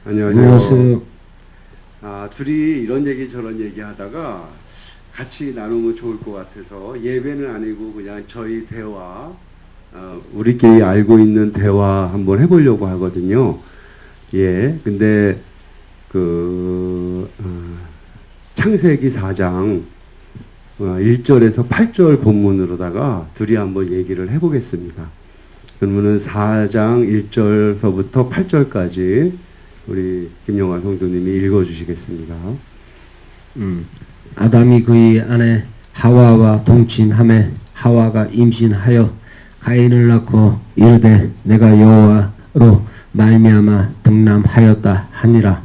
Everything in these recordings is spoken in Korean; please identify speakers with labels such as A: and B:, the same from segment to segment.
A: 안녕하세요.
B: 안녕하세요.
A: 둘이 이런 얘기 저런 얘기 하다가 같이 나누면 좋을 것 같아서 예배는 아니고 그냥 저희 대화, 우리끼리 알고 있는 대화 한번 해보려고 하거든요. 예, 근데 창세기 4장 1절에서 8절 본문으로다가 둘이 한번 얘기를 해보겠습니다. 그러면은 4장 1절서부터 8절까지 우리 김영화 성도님이 읽어주시겠습니다.
B: 아담이 그의 아내 하와와 동침하매 하와가 임신하여 가인을 낳고 이르되 내가 여호와로 말미암아 등남하였다 하니라.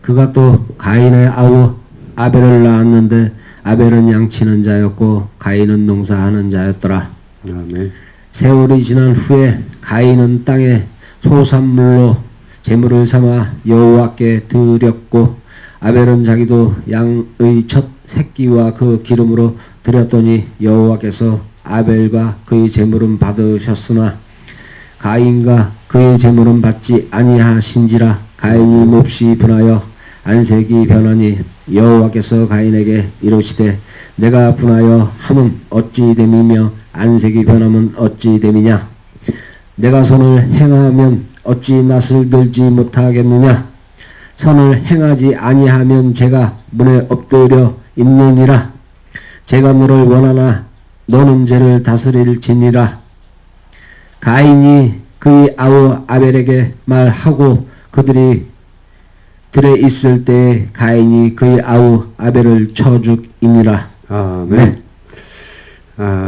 B: 그가 또 가인의 아우 아벨을 낳았는데 아벨은 양치는 자였고 가인은 농사하는 자였더라.
A: 아멘.
B: 세월이 지난 후에 가인은 땅에 소산물로 제물을 삼아 여호와께 드렸고 아벨은 자기도 양의 첫 새끼와 그 기름으로 드렸더니 여호와께서 아벨과 그의 제물은 받으셨으나 가인과 그의 제물은 받지 아니하신지라. 가인이 몹시 분하여 안색이 변하니 여호와께서 가인에게 이르시되 내가 분하여 함은 어찌 됨이며 안색이 변함은 어찌 됨이냐. 내가 선을 행하면 어찌 낯을 들지 못하겠느냐. 선을 행하지 아니하면 제가 문에 엎드려 있느니라. 제가 너를 원하나 너는 죄를 다스릴지니라. 가인이 그의 아우 아벨에게 말하고 그들이 들에 있을 때 가인이 그의 아우 아벨을 쳐 죽이니라.
A: 아멘.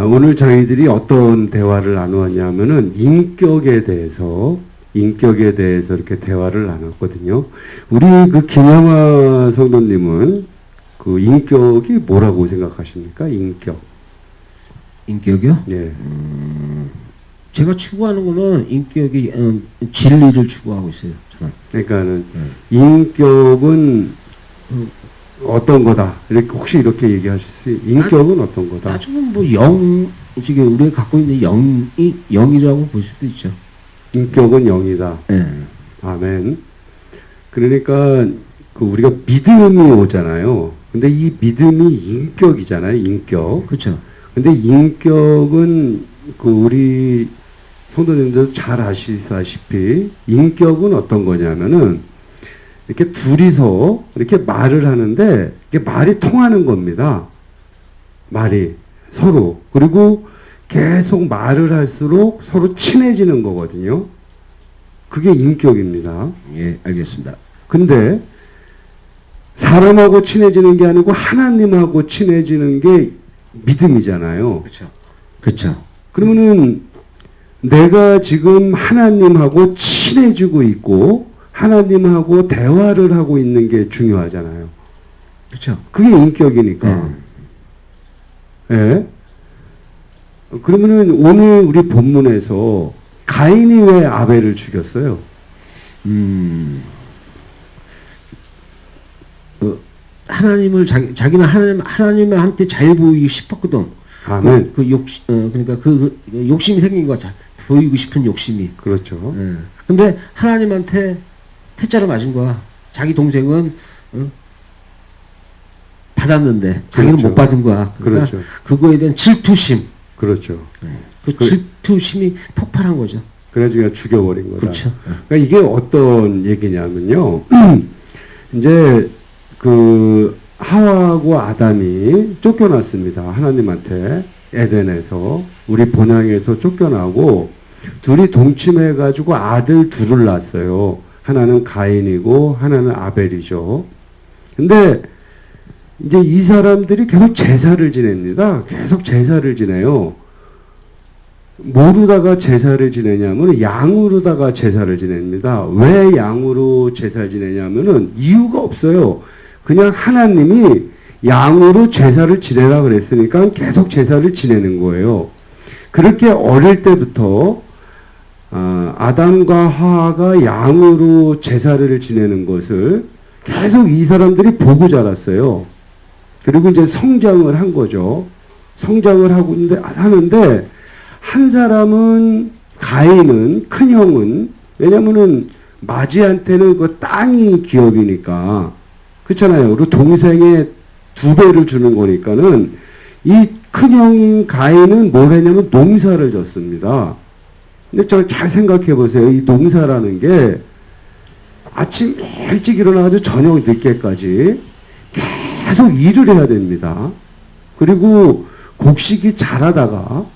A: 오늘 저희들이 어떤 대화를 나누었냐면은 인격에 대해서 이렇게 대화를 나눴거든요. 우리 김영화 성도님은 그 인격이 뭐라고 생각하십니까?
B: 인격이요?
A: 예.
B: 제가 추구하는 거는 인격이 진리를 추구하고 있어요. 저는.
A: 그러니까는 인격은 어떤 거다. 이렇게 혹시 이렇게 얘기하실 수 인격은 어떤 거다.
B: 따지면 뭐 지금 우리가 갖고 있는 영이라고 볼 수도 있죠.
A: 인격은 영이다.
B: 예.
A: 아멘. 그러니까 우리가 믿음이 오잖아요. 근데 이 믿음이 인격이잖아요. 인격.
B: 그렇죠.
A: 근데 인격은 우리 성도님들 잘 아시다시피 인격은 어떤 거냐면은 이렇게 둘이서 이렇게 말을 하는데 이게 말이 통하는 겁니다. 말이 서로. 그리고 계속 말을 할수록 서로 친해지는 거거든요. 그게 인격입니다.
B: 예, 알겠습니다.
A: 근데 사람하고 친해지는 게 아니고 하나님하고 친해지는 게 믿음이잖아요.
B: 그렇죠. 그렇죠.
A: 그러면은 내가 지금 하나님하고 친해지고 있고 하나님하고 대화를 하고 있는 게 중요하잖아요.
B: 그렇죠.
A: 그게 인격이니까. 예. 그러면은 오늘 우리 본문에서 가인이 왜 아벨을 죽였어요?
B: 하나님을 자기는 하나님한테 잘 보이고 싶었거든.
A: 아멘.
B: 그러니까 욕심이 생긴 거야. 보이고 싶은 욕심이.
A: 그렇죠.
B: 예. 근데 하나님한테 태자를 맞은 거야. 자기 동생은 받았는데 자기는
A: 그렇죠.
B: 못 받은 거야. 그러니까
A: 그렇죠.
B: 그거에 대한 질투심.
A: 그렇죠.
B: 질투심이 폭발한 거죠.
A: 그래가지고 그냥 죽여버린 거다.
B: 그렇죠.
A: 그러니까 이게 어떤 얘기냐면요. 이제 하와하고 아담이 쫓겨났습니다. 하나님한테 에덴에서 우리 본향에서 쫓겨나고 둘이 동침해가지고 아들 둘을 낳았어요. 하나는 가인이고 하나는 아벨이죠. 근데 이제 이 사람들이 계속 제사를 지냅니다. 계속 제사를 지내요. 뭐로다가 제사를 지내냐면 양으로다가 제사를 지냅니다. 왜 양으로 제사를 지내냐면은 이유가 없어요. 그냥 하나님이 양으로 제사를 지내라 그랬으니까 계속 제사를 지내는 거예요. 그렇게 어릴 때부터 아담과 하와가 양으로 제사를 지내는 것을 계속 이 사람들이 보고 자랐어요. 그리고 이제 성장을 한 거죠. 성장을 하는데 한 사람은 가인은 큰 형은 왜냐면은 마지한테는 그 땅이 기업이니까 그렇잖아요. 그리고 동생의 2배를 주는 거니까는 이 큰형인 가인은 뭘 했냐면 농사를 졌습니다. 근데 잘 생각해 보세요. 이 농사라는 게 아침 일찍 일어나가지고 저녁 늦게까지 계속 일을 해야 됩니다. 그리고 곡식이 자라다가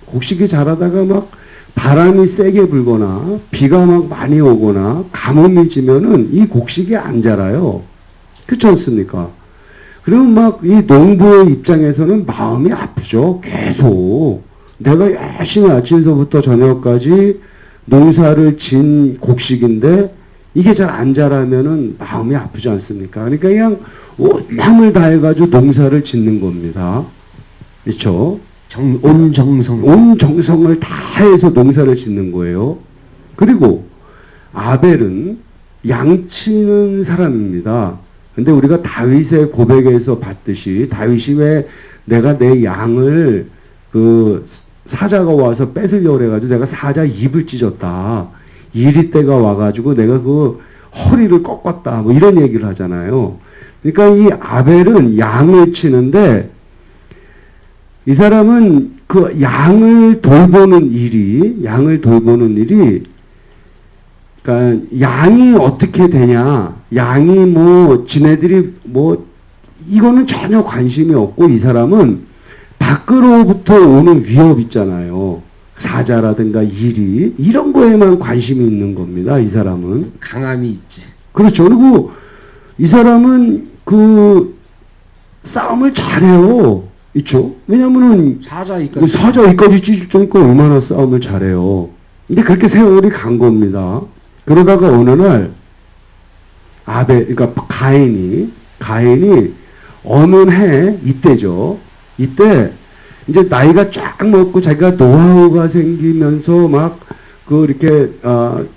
A: 막 바람이 세게 불거나 비가 막 많이 오거나 가뭄이 지면은 이 곡식이 안 자라요. 그렇지 않습니까? 그러면 막 이 농부의 입장에서는 마음이 아프죠. 계속 내가 열심히 아침서부터 저녁까지 농사를 진 곡식인데 이게 잘 안 자라면은 마음이 아프지 않습니까? 그러니까 그냥 온 힘을 다해가지고 농사를 짓는 겁니다. 그렇죠?
B: 온 정성을
A: 다해서 농사를 짓는 거예요. 그리고 아벨은 양치는 사람입니다. 근데 우리가 다윗의 고백에서 봤듯이 다윗이 왜 내가 내 양을 그 사자가 와서 뺏으려고 그래가지고 내가 사자 입을 찢었다. 이리 때가 와가지고 내가 그 허리를 꺾었다. 뭐 이런 얘기를 하잖아요. 그러니까 이 아벨은 양을 치는데 이 사람은 그 양을 돌보는 일이 그러니까 양이 어떻게 되냐, 양이 뭐 지네들이 뭐 이거는 전혀 관심이 없고 이 사람은 밖으로부터 오는 위협 있잖아요. 사자라든가 일이 이런 거에만 관심이 있는 겁니다. 이 사람은
B: 강함이 있지.
A: 그렇죠. 그리고 이 사람은 그 싸움을 잘해요. 있죠. 왜냐면은
B: 사자 이까지
A: 찢을 정도니까 얼마나 싸움을 잘해요. 근데 그렇게 세월이 간 겁니다. 그러다가 어느 날 그러니까 가인이 어느 해 이때죠. 이때 이제 나이가 쫙 먹고 자기가 노하우가 생기면서 막 그 이렇게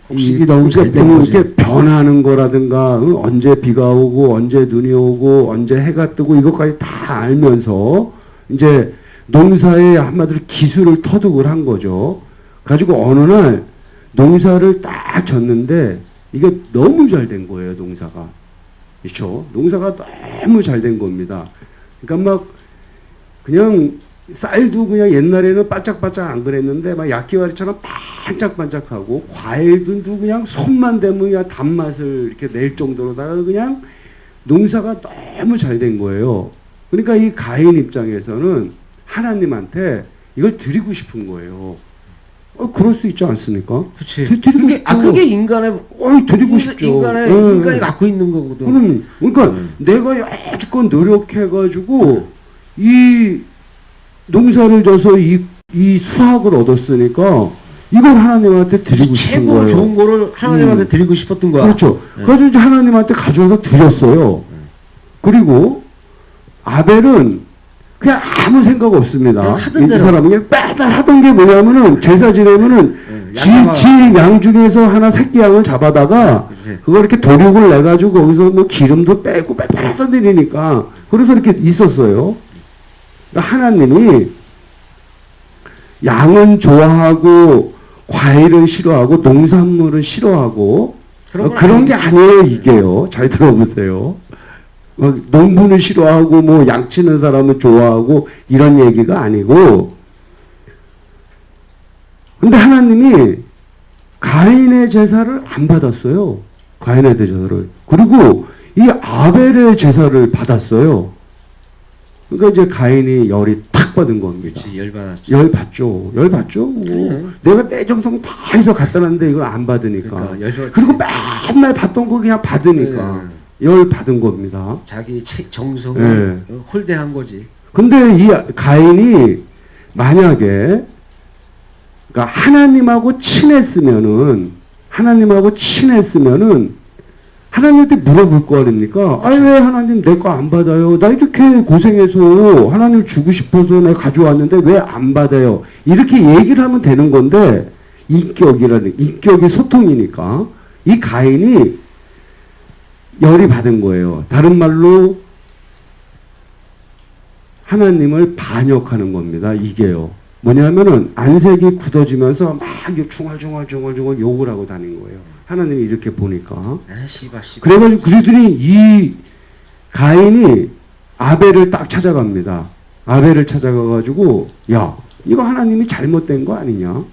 B: 곡식이 너무 잘 된 거지.
A: 이렇게 변하는 거라든가 언제 비가 오고 언제 눈이 오고 언제 해가 뜨고 이것까지 다 알면서 이제 농사에 한마디로 기술을 터득을 한 거죠. 가지고 어느 날 농사를 딱 졌는데 이게 너무 잘 된 거예요, 농사가. 그렇죠? 농사가 너무 잘 된 겁니다. 그러니까 막 그냥 쌀도 그냥 옛날에는 반짝반짝 안 그랬는데 막 약기와리처럼 반짝반짝하고 과일도 그냥 손만 대면 그냥 단맛을 이렇게 낼 정도로다가 그냥 농사가 너무 잘 된 거예요. 그러니까 이 가인 입장에서는 하나님한테 이걸 드리고 싶은 거예요. 그럴 수 있지 않습니까?
B: 그치.
A: 드리고 싶죠.
B: 그게 인간의,
A: 드리고 싶죠.
B: 인간이 갖고 있는 거거든.
A: 그러니까 내가 여지껏 노력해가지고 이 농사를 져서 이 수확을 얻었으니까 이걸 하나님한테 드리고 싶은 거예요.
B: 최고 좋은 거를 하나님한테 드리고 싶었던 거야.
A: 그렇죠. 그래서 이제 하나님한테 가져와서 드렸어요. 그리고 아벨은 그냥 아무 생각 없습니다.
B: 하던
A: 이
B: 대로.
A: 사람은 그냥 매달 하던 게 뭐냐면은 제사 지내면은 지 양 중에서 하나 새끼 양을 잡아다가 그걸 이렇게 도륙을 내가지고 거기서 뭐 기름도 빼고 매달 하던 일이니까 그래서 이렇게 있었어요. 하나님이 양은 좋아하고 과일은 싫어하고 농산물은 싫어하고 그런 게 아니에요. 이게요. 잘 들어보세요. 농부는 싫어하고 뭐 양치는 사람은 좋아하고 이런 얘기가 아니고 근데 하나님이 가인의 제사를 안 받았어요. 가인의 제사를. 그리고 이 아벨의 제사를 받았어요. 그러니까 이제 가인이 열이 탁 받은 겁니다.
B: 그치, 열받았지.
A: 열 받죠. 뭐 내가 내 정성 다 해서 갖다 놨는데 이걸 안 받으니까.
B: 그러니까
A: 그리고 맨날 받던 거 그냥 받으니까. 열 받은 겁니다.
B: 자기 정성을 홀대한 거지.
A: 근데 이 가인이 만약에 그러니까 하나님하고 친했으면은 하나님한테 물어볼 거 아닙니까? 아니 왜 하나님 내 거 안 받아요? 나 이렇게 고생해서 하나님 주고 싶어서 내가 가져왔는데 왜 안 받아요? 이렇게 얘기를 하면 되는 건데 인격이 소통이니까 이 가인이 열이 받은 거예요. 다른 말로 하나님을 반역하는 겁니다. 이게요. 뭐냐면은 안색이 굳어지면서 막 중얼중얼 욕을 하고 다닌 거예요. 하나님이 이렇게 보니까.
C: 아, 씨발.
A: 그래가지고 그들이 이 가인이 아벨을 딱 찾아갑니다. 아벨을 찾아가가지고 야 이거 하나님이 잘못된 거 아니냐?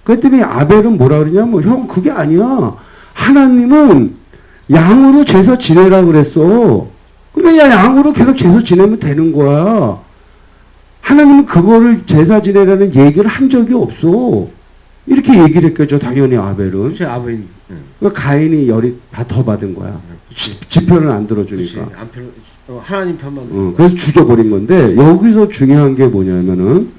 A: 그랬더니 아벨은 뭐라 그러냐면 형 그게 아니야. 하나님은 양으로 제사 지내라 그랬어. 그러니까 야 양으로 계속 제사 지내면 되는 거야. 하나님은 그거를 제사 지내라는 얘기를 한 적이 없어. 이렇게 얘기를 했겠죠. 당연히 아벨은.
C: 그렇지, 아버님.
A: 그러니까 가인이 열이 더 받은 거야. 지 편을 안 들어주니까.
C: 하나님 편만.
A: 그래서 죽여버린 건데 여기서 중요한 게 뭐냐면은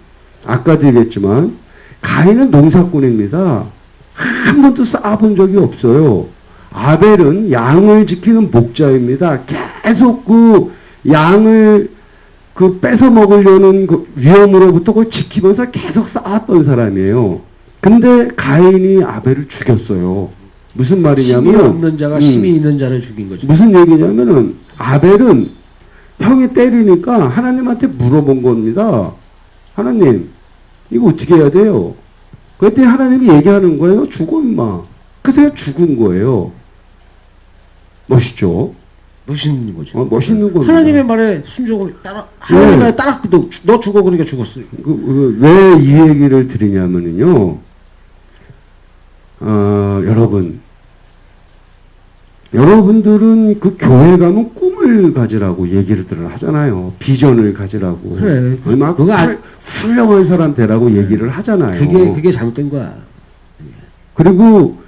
A: 아까도 얘기했지만 가인은 농사꾼입니다. 한 번도 쌓아본 적이 없어요. 아벨은 양을 지키는 목자입니다. 계속 그 양을 그 뺏어 먹으려는 그 위험으로부터 그걸 지키면서 계속 쌓았던 사람이에요. 근데 가인이 아벨을 죽였어요. 무슨 말이냐면
C: 힘이 없는 자가 힘이 있는 자를 죽인 거죠.
A: 무슨 얘기냐면은 아벨은 형이 때리니까 하나님한테 물어본 겁니다. 하나님 이거 어떻게 해야 돼요? 그랬더니 하나님이 얘기하는 거예요. 죽어 임마. 그래서 죽은 거예요. 멋있죠?
C: 멋있는 거죠.
A: 멋있는 겁니다.
C: 하나님의 말에 순종을 따라 하나님의 말에 따라 너 죽어 그러니까 죽었어요.
A: 왜 이 얘기를 드리냐면은요. 여러분들은 그 교회 가면 꿈을 가지라고 얘기를 하잖아요. 비전을 가지라고.
C: 그래.
A: 막 훌륭한 사람 되라고 얘기를 하잖아요.
C: 그게 잘못된 거야.
A: 그리고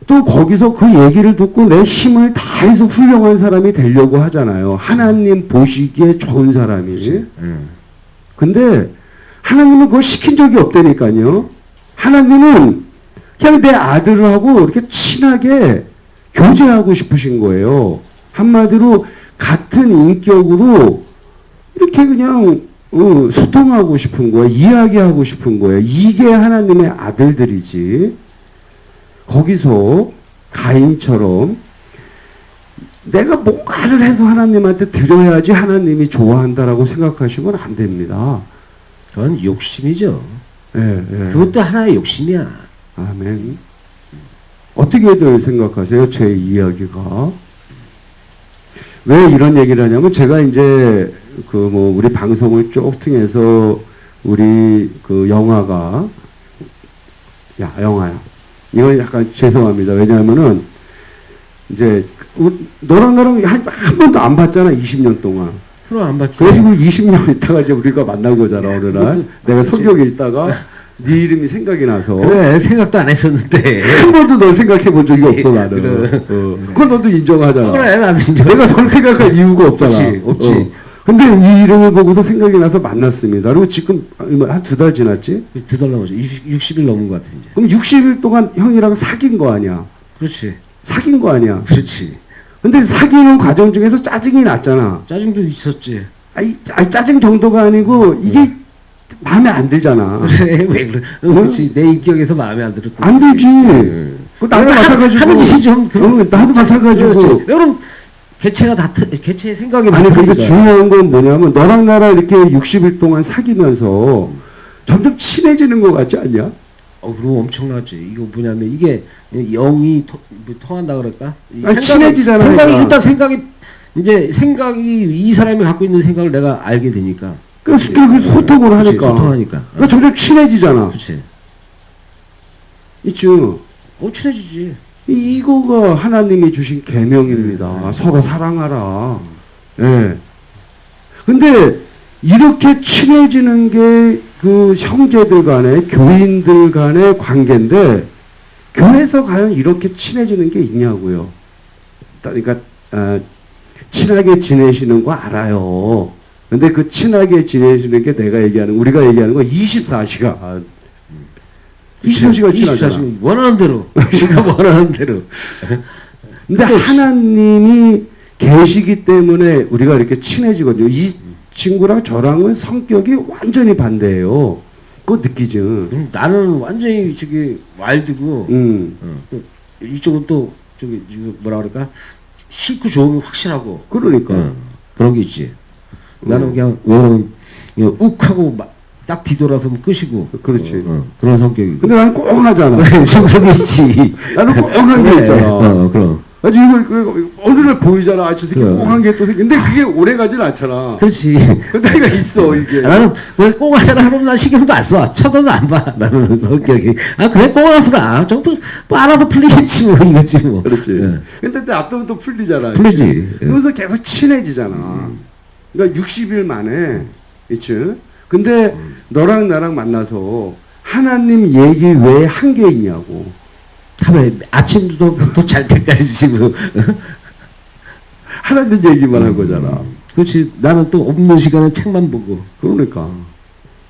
A: 또 거기서 그 얘기를 듣고 내 힘을 다해서 훌륭한 사람이 되려고 하잖아요. 하나님 보시기에 좋은 사람이. 근데 하나님은 그걸 시킨 적이 없다니까요. 하나님은 그냥 내 아들하고 이렇게 친하게 교제하고 싶으신 거예요. 한마디로 같은 인격으로 이렇게 그냥 소통하고 싶은 거예요. 이야기하고 싶은 거예요. 이게 하나님의 아들들이지. 거기서 가인처럼 내가 뭔가를 해서 하나님한테 드려야지 하나님이 좋아한다라고 생각하시면 안 됩니다.
C: 그건 욕심이죠.
A: 예, 예.
C: 그것도 하나의 욕심이야.
A: 아멘. 어떻게들 생각하세요? 제 이야기가. 왜 이런 얘기를 하냐면 제가 이제 우리 방송을 쭉 통해서 우리 그 영화가 영화야. 이건 약간 죄송합니다. 왜냐하면은 이제 너랑 나랑 한 번도 안 봤잖아. 20년 동안.
C: 그럼 안 봤지.
A: 그래가지고 20년 있다가 이제 우리가 만난 거잖아. 어느 날. 내가 성경 읽다가 네 이름이 생각이 나서.
C: 그래, 생각도 안 했었는데.
A: 한 번도 널 생각해 본 적이 없어, 나는.
C: 그래.
A: 그건 너도 인정하잖아.
C: 그래, 나도 인정.
A: 내가 널 생각할 이유가 없잖아.
C: 없지.
A: 근데 이 이름을 보고서 생각이 나서 만났습니다. 그리고 지금 한 2달 지났지?
C: 2달 넘었죠. 60일 넘은 것 같아, 이제.
A: 그럼 60일 동안 형이랑 사귄 거 아니야?
C: 그렇지.
A: 사귄 거 아니야?
C: 그렇지.
A: 근데 사귀는 과정 중에서 짜증이 났잖아.
C: 짜증도 있었지.
A: 아니 짜증 정도가 아니고 이게 마음에 안 들잖아.
C: 그래, 왜 그래. 그렇지. 내 인격에서 마음에 안 들었다.
A: 안 들지. 나도 마찬가지고.
C: 하는 짓이 좀
A: 나도 마찬가지고.
C: 여러분, 개체의 생각이
A: 아니,
C: 다르니까.
A: 그러니까 중요한 건 뭐냐면 너랑 나랑 이렇게 60일 동안 사귀면서 점점 친해지는 것 같지 않냐?
C: 그럼 엄청나지. 이거 뭐냐면 이게 영이 통한다 그럴까?
A: 친해지잖아.
C: 생각이 이 사람이 갖고 있는 생각을 내가 알게 되니까.
A: 그래서 소통을 하니까.
C: 그치, 소통하니까.
A: 그러니까 점점 친해지잖아.
C: 그렇지.
A: 있죠.
C: 친해지지.
A: 이거가 하나님이 주신 계명입니다. 서로 사랑하라. 예. 근데 이렇게 친해지는 게 그 형제들 간의 교인들 간의 관계인데 교회에서 과연 이렇게 친해지는 게 있냐고요. 그러니까 친하게 지내시는 거 알아요. 근데 그 친하게 지내시는 게 우리가 얘기하는 거 24시간. 24시간 친하잖아.
C: 24시간 원하는 대로. 우리가 원하는 대로.
A: 근데 하나님이 계시기 때문에 우리가 이렇게 친해지거든요. 이 친구랑 저랑은 성격이 완전히 반대예요. 그거 느끼죠.
C: 나는 완전히 와일드고, 또 이쪽은 또 뭐라 그럴까? 싫고 좋음이 확실하고.
A: 그러니까.
C: 그런 게 있지. 나는 그냥 욱하고 딱 뒤돌아서면 끝이고.
A: 그렇지.
C: 그런 성격이고.
A: 근데 나는 꼭 하잖아.
C: 지금 그런 게 있지.
A: 나는 꼭 한 게 있잖아.
C: 그럼.
A: 아주 이거 어느 날 보이잖아. 아, 저 새끼
C: 그래.
A: 꼭 한 게 또 근데 그게 오래 가진 않잖아.
C: 그렇지.
A: 근데 내가 있어 이게.
C: 나는 왜 꼭 하잖아 하면 난 신경도 안 써. 쳐다도 안 봐. 나는 성격이. 아, 그래, 꼭 하구나. 좀, 뭐, 알아서 풀리겠지, 뭐, 이거지, 뭐.
A: 그렇지.
C: 예.
A: 근데 놔두면 또 풀리잖아.
C: 풀리지.
A: 이렇게. 그러면서 계속 친해지잖아. 그러니까 60일 만에, 그치? 근데 너랑 나랑 만나서 하나님 얘기 왜 한 게 있냐고.
C: 하루에 아침부터 잘 때까지 지금.
A: 하나님 얘기만 한 거잖아.
C: 그렇지. 나는 또 없는 시간에 책만 보고.
A: 그러니까.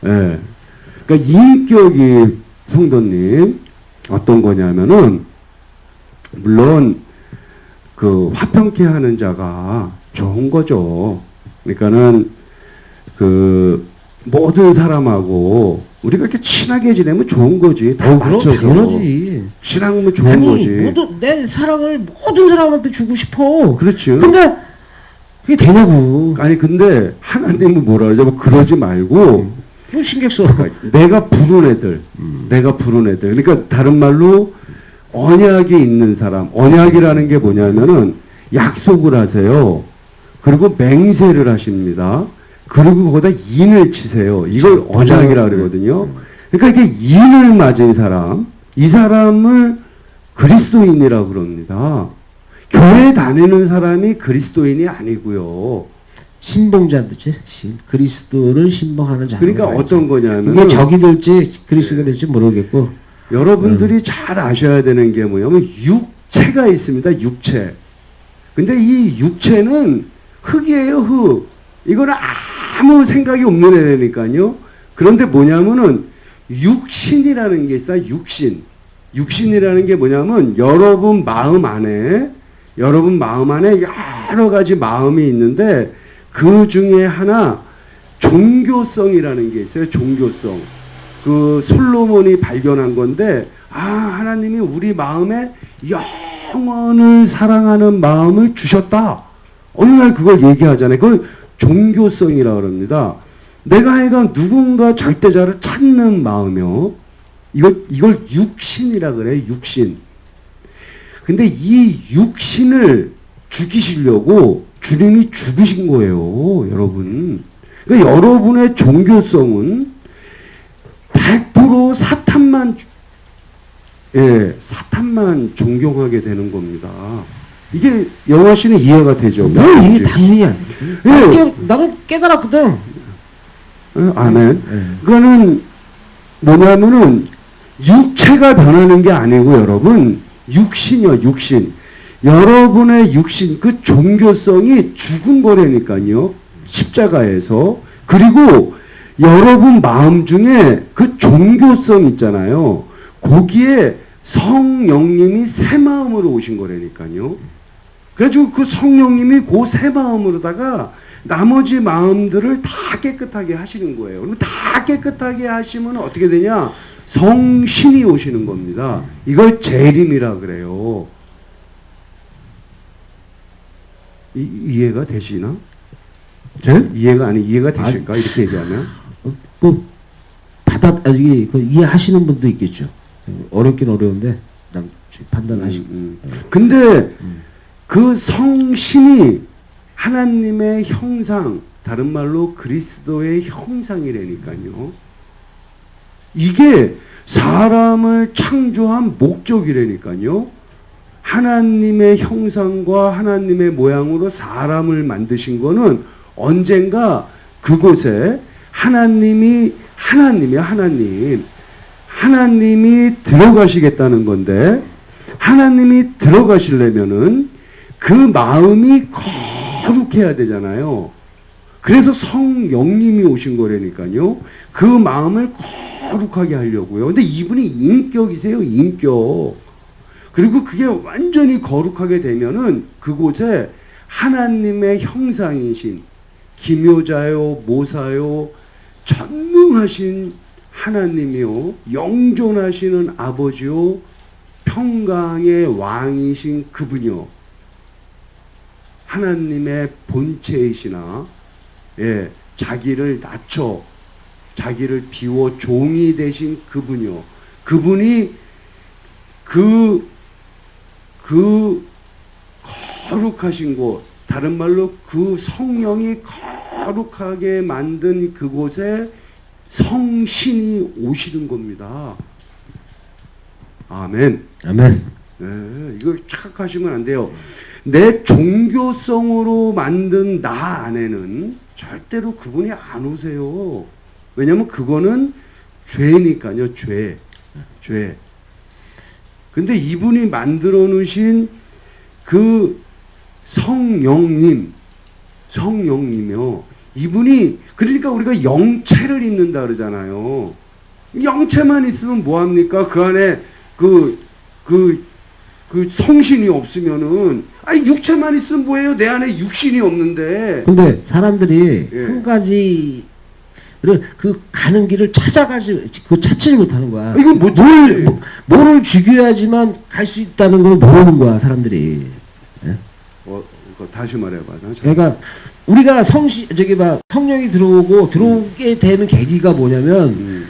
A: 예. 그러니까 인격이 성도님 어떤 거냐면은 물론 그 화평케 하는 자가 좋은 거죠. 그러니까는 그 모든 사람하고 우리가 이렇게 친하게 지내면 좋은 거지. 다
C: 그럼
A: 맞춰서.
C: 당연하지.
A: 친하면 좋은
C: 아니,
A: 거지.
C: 내 사랑을 모든 사람한테 주고 싶어.
A: 그렇지.
C: 근데, 그게 되냐고.
A: 아니 근데 하나님은 뭐라 그러죠? 뭐 그러지 말고
C: 뭐 신경 써.
A: 내가 부른 애들, 내가 부른 애들. 그러니까 다른 말로 언약이 있는 사람. 언약이라는 게 뭐냐면은 약속을 하세요. 그리고 맹세를 하십니다. 그리고 거기다 인을 치세요. 이걸 언약이라 그러거든요. 그러니까 이게 인을 맞은 사람, 이 사람을 그리스도인이라고 그럽니다. 교회 다니는 사람이 그리스도인이 아니고요.
C: 신봉자들지. 그리스도를 신봉하는 자.
A: 그러니까 어떤 거냐면
C: 이게 적이 될지 그리스도가 될지 모르겠고.
A: 여러분들이 잘 아셔야 되는 게 뭐냐면 육체가 있습니다. 육체. 근데 이 육체는 흙이에요. 흙. 이거는 아무 생각이 없는 애라니까요. 그런데 뭐냐면은 육신이라는 게 있어요. 육신. 육신이라는 게 뭐냐면 여러분 마음 안에 여러 가지 마음이 있는데 그 중에 하나 종교성이라는 게 있어요. 종교성. 그 솔로몬이 발견한 건데 하나님이 우리 마음에 영원을 사랑하는 마음을 주셨다. 어느 날 그걸 얘기하잖아요. 그걸 종교성이라고 합니다. 내가 하여간 누군가 절대자를 찾는 마음이요. 이걸 육신이라 그래. 육신. 근데 이 육신을 죽이시려고 주님이 죽으신 거예요. 여러분. 그러니까 여러분의 종교성은 100% 사탄만 존경하게 되는 겁니다. 이게 영화 씨는 이해가 되죠?
C: 이게 당연히 아니야. 나도 깨달았거든.
A: 아멘. 그거는 뭐냐면은 육체가 변하는 게 아니고 여러분 육신이요, 육신. 여러분의 육신, 그 종교성이 죽은 거라니까요. 십자가에서. 그리고 여러분 마음 중에 그 종교성 있잖아요. 거기에 성령님이 새 마음으로 오신 거라니까요. 그래가지고 그 성령님이 그 새 마음으로다가 나머지 마음들을 다 깨끗하게 하시는 거예요. 그럼 다 깨끗하게 하시면 어떻게 되냐? 성신이 오시는 겁니다. 이걸 재림이라 그래요. 이해가 되시나? 이해가 이해가 되실까? 이렇게 얘기하면?
C: 뭐, 이해하시는 분도 있겠죠. 어렵긴 어려운데, 판단하시고.
A: 근데 그 성신이 하나님의 형상, 다른 말로 그리스도의 형상이라니까요. 이게 사람을 창조한 목적이라니까요. 하나님의 형상과 하나님의 모양으로 사람을 만드신 거는 언젠가 그곳에 하나님이 들어가시겠다는 건데, 하나님이 들어가시려면은 그 마음이 거룩해야 되잖아요. 그래서 성령님이 오신 거라니까요. 그 마음을 거룩하게 하려고요. 근데 이분이 인격이세요, 인격. 그리고 그게 완전히 거룩하게 되면은 그곳에 하나님의 형상이신 기묘자요, 모사요, 전능하신 하나님이요, 영존하시는 아버지요, 평강의 왕이신 그분이요, 하나님의 본체이시나, 자기를 낮춰 자기를 비워 종이 되신 그분이요. 그분이 그 거룩하신 곳, 다른 말로 그 성령이 거룩하게 만든 그곳에 성신이 오시는 겁니다. 아멘.
C: 아멘.
A: 네, 이걸 착각하시면 안 돼요. 내 종교성으로 만든 나 안에는 절대로 그분이 안 오세요. 왜냐면 그거는 죄니까요. 죄. 근데 이분이 만들어 놓으신 그 성령님이요. 이분이, 그러니까 우리가 영체를 입는다 그러잖아요. 영체만 있으면 뭐합니까? 그 안에 그 성신이 없으면은, 아니, 육체만 있으면 뭐예요? 내 안에 육신이 없는데.
C: 근데 사람들이
A: 예.
C: 한 가지 그 가는 길을 찾지 못하는 거야.
A: 이거
C: 뭐를 죽여야지만 갈 수 있다는 걸 모르는 거야, 사람들이. 예?
A: 이거 다시 말해봐.
C: 그러니까 우리가 성령이 들어오게 되는 계기가 뭐냐면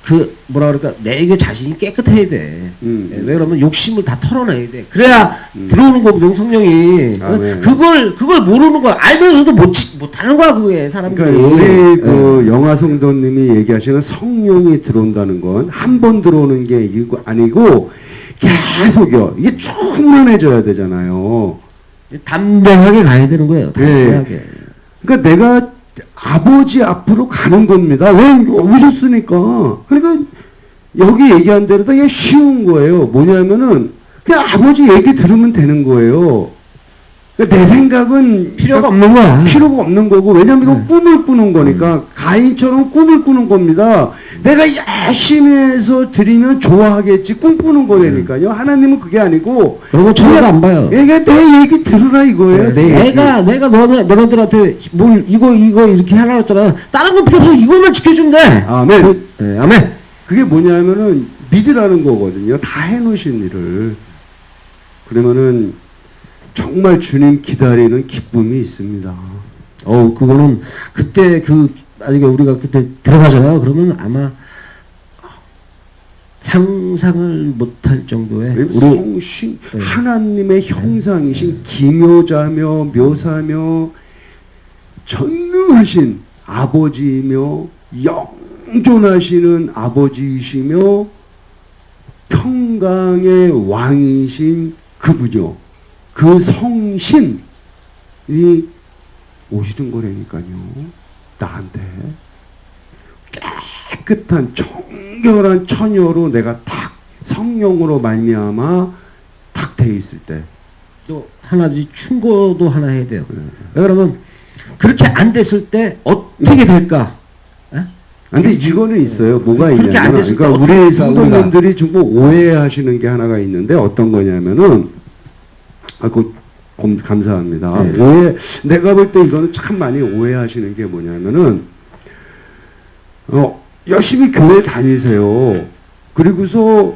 C: 그 뭐라 그럴까, 내게 자신이 깨끗해야 돼. 왜 그러면 욕심을 다 털어내야 돼. 그래야 들어오는 거거든, 성령이. 그걸 모르는 거야. 알면서도 못하는 거야, 그게 사람들이.
A: 그러니까 우리 그 영화 성도님이 얘기하시는 성령이 들어온다는 건 한 번 들어오는 게 아니고 계속요. 이게 충만해져야 되잖아요.
C: 담대하게 가야 되는 거예요. 담대하게.
A: 네. 그러니까 내가 아버지 앞으로 가는 겁니다. 왜 오셨으니까. 그러니까 여기 얘기한 대로 다 이게 쉬운 거예요. 뭐냐면은 그냥 아버지 얘기 들으면 되는 거예요. 그러니까 내 생각은
C: 필요가 없는 거야.
A: 필요가 없는 거고, 왜냐면 이거 꿈을 꾸는 거니까 가인처럼 꿈을 꾸는 겁니다. 내가 열심히 해서 드리면 좋아하겠지, 꿈꾸는 거라니까요. 하나님은 그게 아니고
C: 그러면 전화도 안 봐요.
A: 얘가 내 얘기 들으라 이거예요. 내 얘기.
C: 내가 너네들한테 뭘 이거 이렇게 하라고 했잖아. 다른 건 필요 없어. 이것만 지켜주면 돼.
A: 아멘.
C: 네, 아멘.
A: 그게 뭐냐면은 믿으라는 거거든요. 다 해놓으신 일을. 그러면은 정말 주님 기다리는 기쁨이 있습니다.
C: 그거는 그때 만약에 우리가 그때 들어가잖아요. 그러면 아마 상상을 못할 정도의
A: 성신, 하나님의 형상이신 기묘자며 묘사며 전능하신 아버지이며 영존하시는 아버지이시며 평강의 왕이신 그분이요. 그 성신이 오시는 거라니까요. 나한테 깨끗한 정결한 처녀로 내가 탁 성령으로 말미암아 탁 돼 있을 때.
C: 또 하나지 충고도 하나 해야 돼요. 왜 그러면 그렇게 안 됐을 때 어떻게 될까?
A: 근데 이거는 있어요. 뭐가
C: 그렇게 안
A: 있냐면,
C: 됐을 때
A: 그러니까
C: 어떻게
A: 우리
C: 될까,
A: 성도님들이 전부 오해하시는 게 하나가 있는데 어떤 거냐면은, 감사합니다.
C: 네.
A: 내가 볼 때 이거는 참 많이 오해하시는 게 뭐냐면은, 열심히 교회 다니세요. 그리고서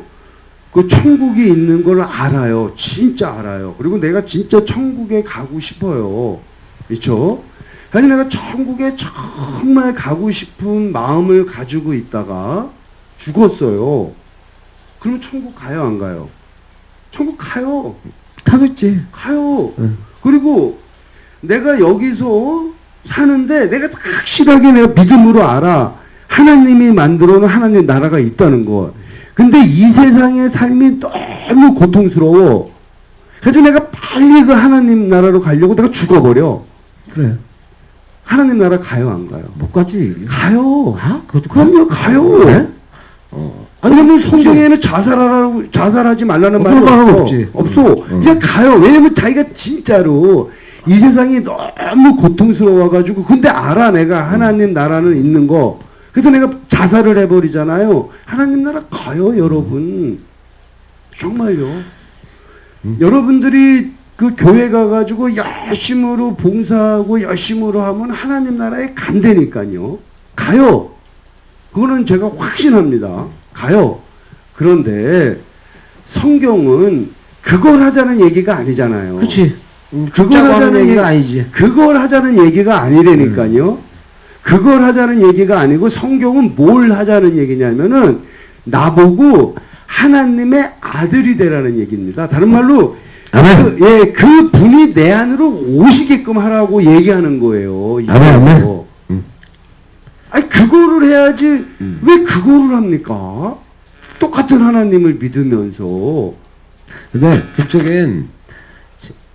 A: 그 천국이 있는 걸 알아요. 진짜 알아요. 그리고 내가 진짜 천국에 가고 싶어요. 그렇죠? 아니, 내가 천국에 정말 가고 싶은 마음을 가지고 있다가 죽었어요. 그러면 천국 가요, 안 가요? 천국 가요.
C: 가겠지.
A: 가요. 그리고 내가 여기서 사는데 내가 확실하게 내가 믿음으로 알아. 하나님이 만들어 놓은 하나님 나라가 있다는 거. 근데 이 세상의 삶이 너무 고통스러워. 그래서 내가 빨리 그 하나님 나라로 가려고 내가 죽어버려.
C: 그래.
A: 하나님 나라 가요, 안 가요?
C: 못 가지.
A: 가요.
C: 가? 그것도
A: 그럼요, 가요.
C: 그래?
A: 아니, 그러면 성경에는 자살하지 말라는 말이 없어.
C: 없지.
A: 없어. 그냥 가요. 왜냐면 자기가 진짜로 이 세상이 너무 고통스러워가지고, 근데 알아, 내가 하나님 나라는 있는 거. 그래서 내가 자살을 해버리잖아요. 하나님 나라 가요, 여러분. 정말요. 여러분들이 그 교회 가가지고 열심으로 봉사하고 열심으로 하면 하나님 나라에 간다니까요. 가요. 그거는 제가 확신합니다. 가요. 그런데 성경은 그걸 하자는 얘기가 아니잖아요.
C: 그치.
A: 그걸 하자는
C: 얘기가 아니지.
A: 그걸 하자는 얘기가 아니라니까요. 그걸 하자는 얘기가 아니고 성경은 뭘 하자는 얘기냐면은 나보고 하나님의 아들이 되라는 얘기입니다. 다른 말로 그 분이 내 안으로 오시게끔 하라고 얘기하는 거예요.
C: 아멘.
A: 아니 그거를 해야지 왜 그거를 합니까? 똑같은 하나님을 믿으면서.
C: 근데 그쪽엔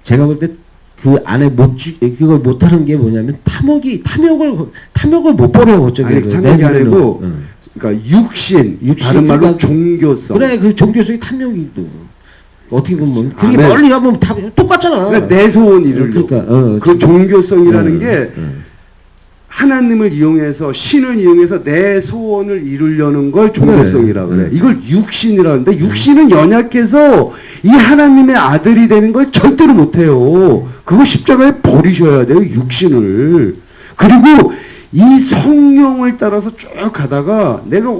C: 제가 볼 때 그 안에 그걸 못하는 게 뭐냐면 탐욕을 못 버려 그쪽에.
A: 아니 탐욕이 아니고 그러니까 육신 다른 말로
C: 그러니까
A: 종교성.
C: 그래 그 종교성이 탐욕이고 어떻게 보면 그게
A: 아멘.
C: 멀리 가면 다 똑같잖아.
A: 그러니까 내 소원 이루려고.
C: 그러니까
A: 그 종교성이라는 게 하나님을 이용해서 신을 이용해서 내 소원을 이루려는 걸 종교성이라 그래. 이걸 육신이라는데 육신은 연약해서 이 하나님의 아들이 되는 걸 절대로 못해요. 그거 십자가에 버리셔야 돼요. 육신을. 그리고 이 성령을 따라서 쭉 가다가 내가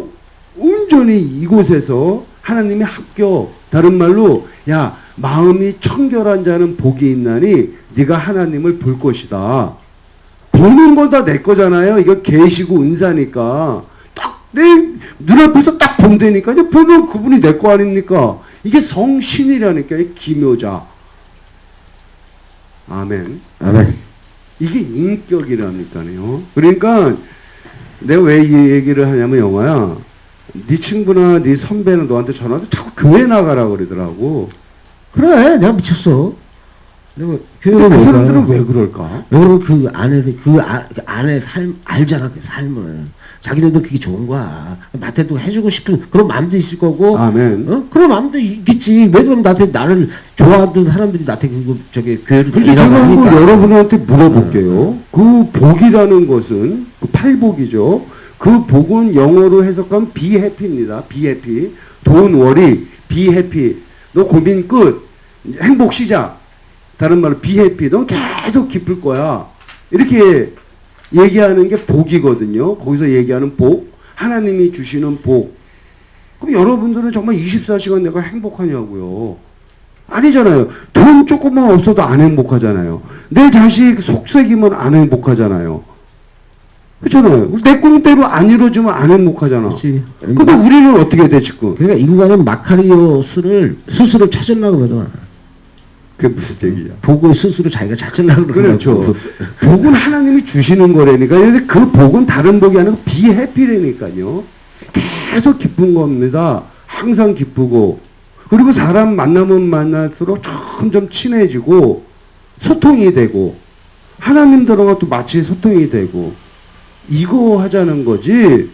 A: 온전히 이곳에서 하나님의 합격. 다른 말로 야 마음이 청결한 자는 복이 있나니 네가 하나님을 볼 것이다. 보는 거 다 내 거잖아요. 이거 계시고 은사니까. 딱 내 눈앞에서 딱 본다니까. 이제 보면 그분이 내 거 아닙니까? 이게 성신이라니까. 이 기묘자. 아멘.
C: 아멘.
A: 이게 인격이라니까요. 그러니까 내가 왜 이 얘기를 하냐면 영화야. 네 친구나 네 선배는 너한테 전화해서 자꾸 교회 나가라 그러더라고.
C: 그래 내가 미쳤어. 내가
A: 근데 그 사람들은 왜 그럴까?
C: 왜냐면 그 안에서 그 안에 삶 알잖아 그 삶을 자기들도 그게 좋은 거야. 나한테도 해주고 싶은 그런 마음도 있을 거고.
A: 아멘.
C: 그런 마음도 있겠지. 왜 그럼 나를 좋아하던 사람들이 나한테 저기 교회를
A: 근데 제가 한번 여러분한테 물어볼게요. 그 복이라는 것은 그 팔복이죠. 그 복은 영어로 해석하면 be happy입니다. be happy. don't worry. be happy. 너 고민 끝. 행복 시작. 다른 말로 be happy. 넌 계속 기쁠 거야. 이렇게 얘기하는 게 복이거든요. 거기서 얘기하는 복. 하나님이 주시는 복. 그럼 여러분들은 정말 24시간 내가 행복하냐고요. 아니잖아요. 돈 조금만 없어도 안 행복하잖아요. 내 자식 속색이면 안 행복하잖아요. 그렇잖아요. 내 꿈대로 안 이루어지면 안 행복하잖아.
C: 그렇지.
A: 근데 우리는 어떻게 돼 지금?
C: 그러니까 인간은 마카리오스를 스스로 찾으려고 그러잖아.
A: 그게 무슨 얘기야?
C: 복을 스스로 자기가 찾으려고
A: 그렇죠.
C: 그러더라고.
A: 복은 하나님이 주시는 거라니까. 근데 그 복은 다른 복이 아니고 비해피라니까요. 계속 기쁜 겁니다. 항상 기쁘고. 그리고 사람 만나면 만날수록 점점 친해지고 소통이 되고 하나님들하고 또 마치 소통이 되고 이거 하자는 거지.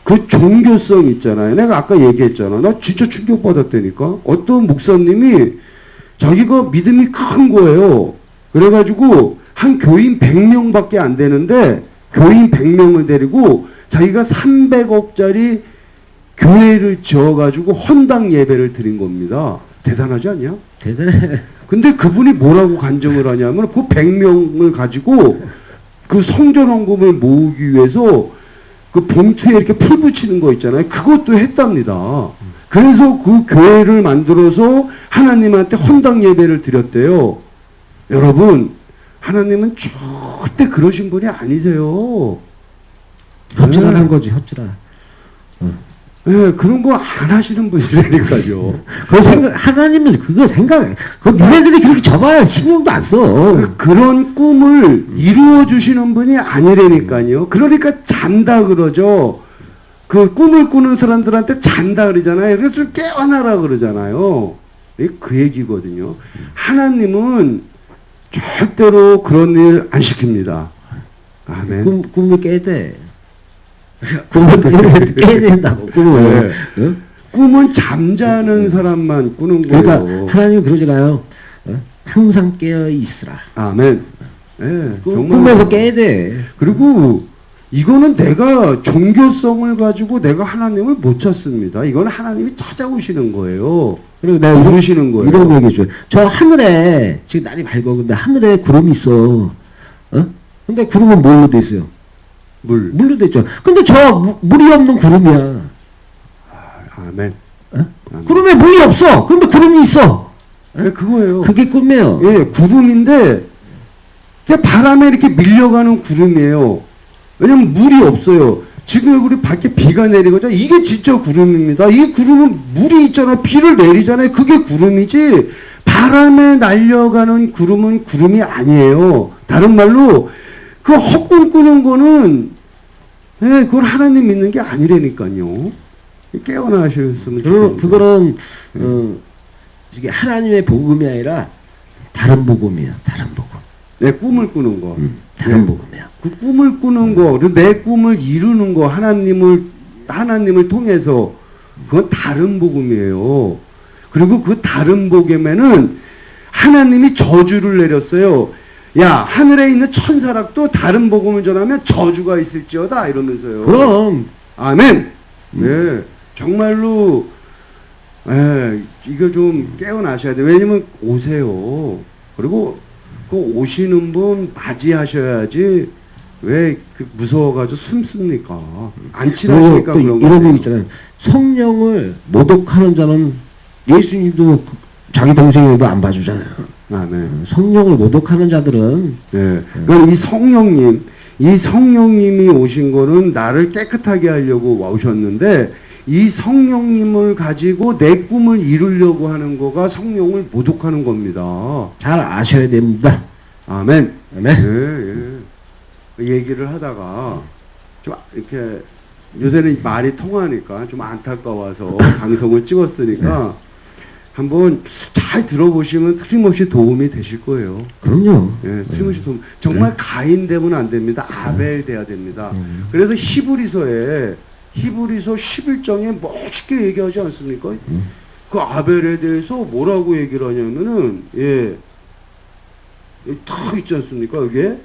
A: 그 종교성 있잖아요. 내가 아까 얘기했잖아. 나 진짜 충격받았다니까. 어떤 목사님이 자기가 믿음이 큰 거예요. 그래가지고 한 교인 100명밖에 안 되는데 교인 100명을 데리고 자기가 300억짜리 교회를 지어가지고 헌당 예배를 드린 겁니다. 대단하지 않냐?
C: 대단해.
A: 근데 그분이 뭐라고 간증을 하냐면 그 100명을 가지고 그 성전 헌금을 모으기 위해서 그 봉투에 이렇게 풀 붙이는 거 있잖아요. 그것도 했답니다. 그래서 그 교회를 만들어서 하나님한테 헌당 예배를 드렸대요. 여러분, 하나님은 절대 그러신 분이 아니세요.
C: 협질하는 거지, 협질하.
A: 네, 그런 거 안 하시는 분이라니까요.
C: 하나님은 그거 그 너네들이 그렇게 접어야 신경도 안 써.
A: 그런 꿈을 이루어 주시는 분이 아니라니까요. 그러니까 잔다 그러죠. 그 꿈을 꾸는 사람들한테 잔다 그러잖아요. 그래서 좀 깨어나라 그러잖아요. 그 얘기거든요. 하나님은 절대로 그런 일 안 시킵니다. 아멘.
C: 꿈을 깨야 돼. 꿈을 깨야 된다고, 꿈을.
A: 네.
C: 응?
A: 꿈은 잠자는 사람만 꾸는 거예요.
C: 그러니까 하나님은 그러잖아요. 항상 깨어 있으라.
A: 아멘. 네,
C: 꿈에서 깨야 돼.
A: 그리고 이거는 내가 종교성을 가지고 내가 하나님을 못 찾습니다. 이건 하나님이 찾아오시는 거예요.
C: 그리고 내가
A: 부르시는 거예요.
C: 이런 얘기해 줘요. 저 하늘에 지금 날이 밝아. 근데 하늘에 구름이 있어. 근데 구름은 뭘로 돼 있어요? 물로 돼 있죠. 근데 저 물이 없는 구름이야.
A: 아멘. 아멘.
C: 구름에 물이 없어. 근데 구름이 있어.
A: 네, 그거예요.
C: 그게 꿈이에요.
A: 예, 구름인데 그냥 바람에 이렇게 밀려가는 구름이에요. 왜냐면 물이 없어요. 지금 우리 밖에 비가 내리거든요. 이게 진짜 구름입니다. 이 구름은 물이 있잖아요. 비를 내리잖아요. 그게 구름이지. 바람에 날려가는 구름은 구름이 아니에요. 다른 말로 그 헛꿈 꾸는 거는 그걸 하나님 믿는 게 아니라니까요. 깨어나셨으면 좋겠습니다.
C: 그거는 이게 하나님의 복음이 아니라 다른 복음이에요. 다른 복음.
A: 내 꿈을 꾸는 거.
C: 다른 복음이야.
A: 그 꿈을 꾸는 거, 그리고 내 꿈을 이루는 거, 하나님을 통해서, 그건 다른 복음이에요. 그리고 그 다른 복음에는 하나님이 저주를 내렸어요. 야, 하늘에 있는 천사락도 다른 복음을 전하면 저주가 있을지어다, 이러면서요.
C: 그럼.
A: 아멘! 네, 정말로, 이거 좀 깨어나셔야 돼요. 왜냐면 오세요. 그리고 그 오시는 분 맞이하셔야지 왜 그 무서워가지고 숨습니까? 안 친하시니까
C: 또
A: 그런
C: 이런
A: 거
C: 거 있잖아요. 성령을 모독하는 자는 예수님도 자기 동생에도 안 봐주잖아요.
A: 아멘.
C: 성령을 모독하는 자들은
A: 네. 그럼 이 성령님이 오신 거는 나를 깨끗하게 하려고 오셨는데 이 성령님을 가지고 내 꿈을 이루려고 하는 거가 성령을 모독하는 겁니다.
C: 잘 아셔야 됩니다.
A: 아멘.
C: 아멘.
A: 예. 얘기를 하다가 좀 이렇게 요새는 말이 통하니까 좀 안타까워서 방송을 찍었으니까 한번 잘 들어보시면 틀림없이 도움이 되실 거예요.
C: 그럼요.
A: 예, 틀림없이 도움. 정말 가인 되면 안 됩니다. 아벨 돼야 됩니다. 그래서 히브리서 11장에 멋있게 얘기하지 않습니까? 그 아벨에 대해서 뭐라고 얘기를 하냐면은, 여기 탁 있지 않습니까? 여기에?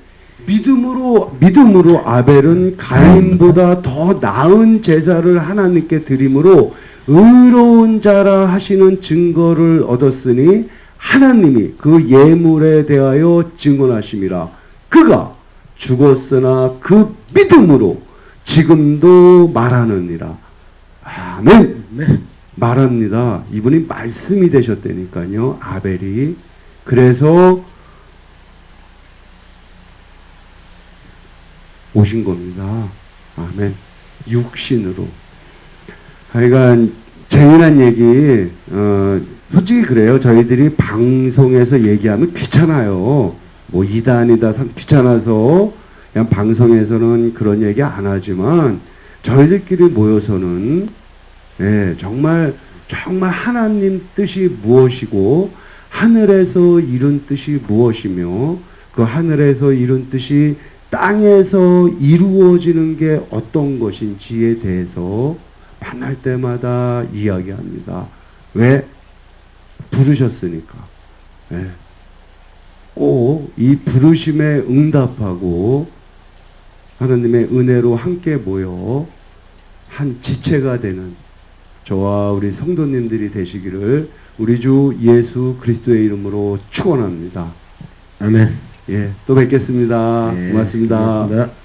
A: 믿음으로 아벨은 가인보다 더 나은 제사를 하나님께 드림으로 의로운 자라 하시는 증거를 얻었으니 하나님이 그 예물에 대하여 증언하심이라. 그가 죽었으나 그 믿음으로 지금도 말하느니라. 아멘. 말합니다. 이분이 말씀이 되셨다니까요. 아벨이. 그래서 오신 겁니다. 아멘. 육신으로. 하여간 재미난 얘기. 솔직히 그래요. 저희들이 방송에서 얘기하면 귀찮아요. 뭐 2단이다 귀찮아서 그냥 방송에서는 그런 얘기 안 하지만 저희들끼리 모여서는 정말 하나님 뜻이 무엇이고 하늘에서 이룬 뜻이 무엇이며 그 하늘에서 이룬 뜻이 땅에서 이루어지는 게 어떤 것인지에 대해서 만날 때마다 이야기합니다. 왜? 부르셨으니까. 꼭 이 부르심에 응답하고 하나님의 은혜로 함께 모여 한 지체가 되는 저와 우리 성도님들이 되시기를 우리 주 예수 그리스도의 이름으로 축원합니다.
C: 아멘.
A: 또 뵙겠습니다.
C: 네,
A: 고맙습니다.
C: 고맙습니다.